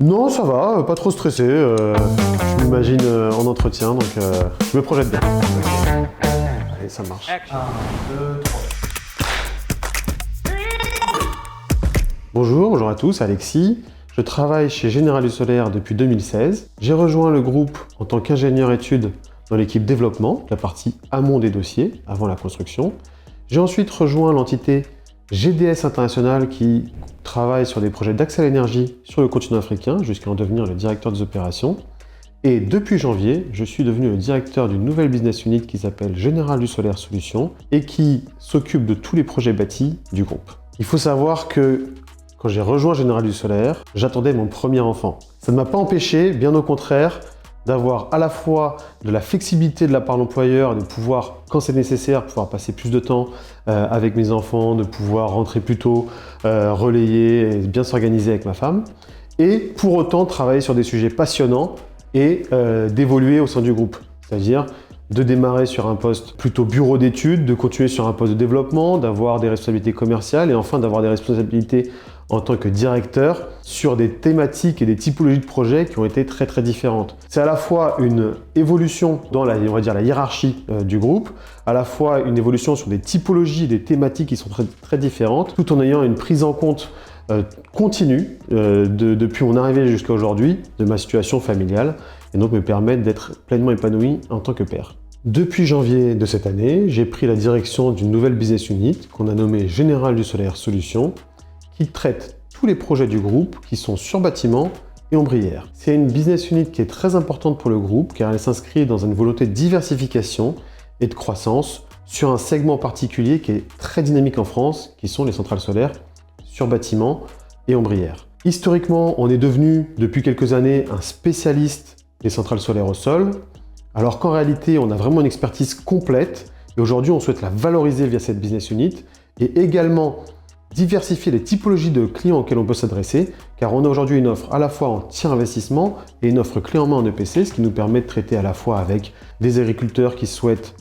Non, ça va, pas trop stressé. Je m'imagine en entretien, donc je me projette bien. Allez, ça marche. 1, 2, 3. Bonjour à tous, Alexis. Je travaille chez Général du Solaire depuis 2016. J'ai rejoint le groupe en tant qu'ingénieur études dans l'équipe développement, la partie amont des dossiers, avant la construction. J'ai ensuite rejoint l'entité GDS International qui travaille sur des projets d'accès à l'énergie sur le continent africain jusqu'à en devenir le directeur des opérations. Et depuis janvier, je suis devenu le directeur d'une nouvelle business unit qui s'appelle Général du Solaire Solutions et qui s'occupe de tous les projets bâtis du groupe. Il faut savoir que quand j'ai rejoint Général du Solaire, j'attendais mon premier enfant. Ça ne m'a pas empêché, bien au contraire, d'avoir à la fois de la flexibilité de la part de l'employeur, de pouvoir, quand c'est nécessaire, pouvoir passer plus de temps avec mes enfants, de pouvoir rentrer plus tôt, relayer et bien s'organiser avec ma femme, et pour autant travailler sur des sujets passionnants et d'évoluer au sein du groupe. C'est-à-dire de démarrer sur un poste plutôt bureau d'études, de continuer sur un poste de développement, d'avoir des responsabilités commerciales et enfin d'avoir des responsabilités en tant que directeur sur des thématiques et des typologies de projets qui ont été très différentes. C'est à la fois une évolution dans la hiérarchie du groupe, à la fois une évolution sur des typologies et des thématiques qui sont très différentes, tout en ayant une prise en compte continue depuis mon arrivée jusqu'à aujourd'hui de ma situation familiale et donc me permettre d'être pleinement épanoui en tant que père. Depuis janvier de cette année, j'ai pris la direction d'une nouvelle business unit qu'on a nommée Général du Solaire Solutions, qui traite tous les projets du groupe qui sont sur bâtiment et ombrière. C'est une business unit qui est très importante pour le groupe car elle s'inscrit dans une volonté de diversification et de croissance sur un segment particulier qui est très dynamique en France, qui sont les centrales solaires sur bâtiment et ombrière. Historiquement, on est devenu depuis quelques années un spécialiste des centrales solaires au sol, alors qu'en réalité, on a vraiment une expertise complète et aujourd'hui, on souhaite la valoriser via cette business unit et également diversifier les typologies de clients auxquels on peut s'adresser, car on a aujourd'hui une offre à la fois en tiers investissement et une offre clé en main en EPC, ce qui nous permet de traiter à la fois avec des agriculteurs qui souhaitent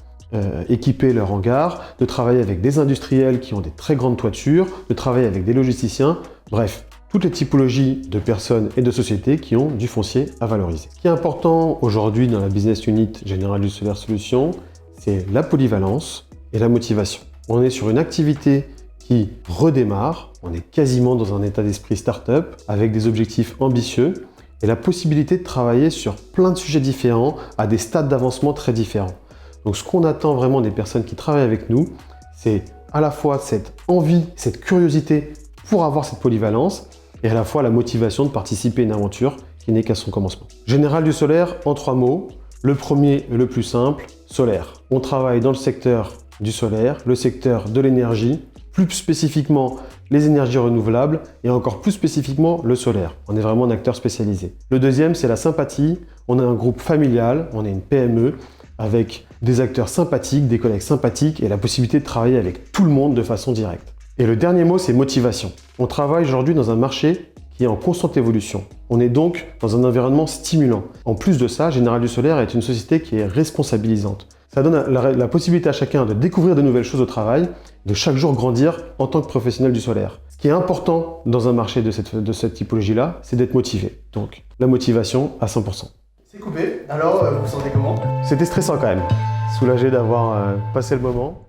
équiper leur hangar, de travailler avec des industriels qui ont des très grandes toitures, de travailler avec des logisticiens, bref, toutes les typologies de personnes et de sociétés qui ont du foncier à valoriser. Ce qui est important aujourd'hui dans la business unit Général du Solaire Solutions, c'est la polyvalence et la motivation. On est sur une activité qui redémarre, on est quasiment dans un état d'esprit start-up avec des objectifs ambitieux et la possibilité de travailler sur plein de sujets différents à des stades d'avancement très différents. Donc ce qu'on attend vraiment des personnes qui travaillent avec nous, c'est à la fois cette envie, cette curiosité pour avoir cette polyvalence et à la fois la motivation de participer à une aventure qui n'est qu'à son commencement. Général du Solaire, en 3 mots, le premier et le plus simple, solaire. On travaille dans le secteur du solaire, le secteur de l'énergie, plus spécifiquement les énergies renouvelables et encore plus spécifiquement le solaire. On est vraiment un acteur spécialisé. Le deuxième, c'est la sympathie. On est un groupe familial, on est une PME avec des acteurs sympathiques, des collègues sympathiques et la possibilité de travailler avec tout le monde de façon directe. Et le dernier mot, c'est motivation. On travaille aujourd'hui dans un marché qui est en constante évolution. On est donc dans un environnement stimulant. En plus de ça, Général du Solaire est une société qui est responsabilisante. Ça donne la possibilité à chacun de découvrir de nouvelles choses au travail, de chaque jour grandir en tant que professionnel du solaire. Ce qui est important dans un marché de cette typologie-là, c'est d'être motivé. Donc, la motivation à 100%. C'est coupé. Alors, vous vous sentez comment? C'était stressant quand même. Soulagé d'avoir passé le moment.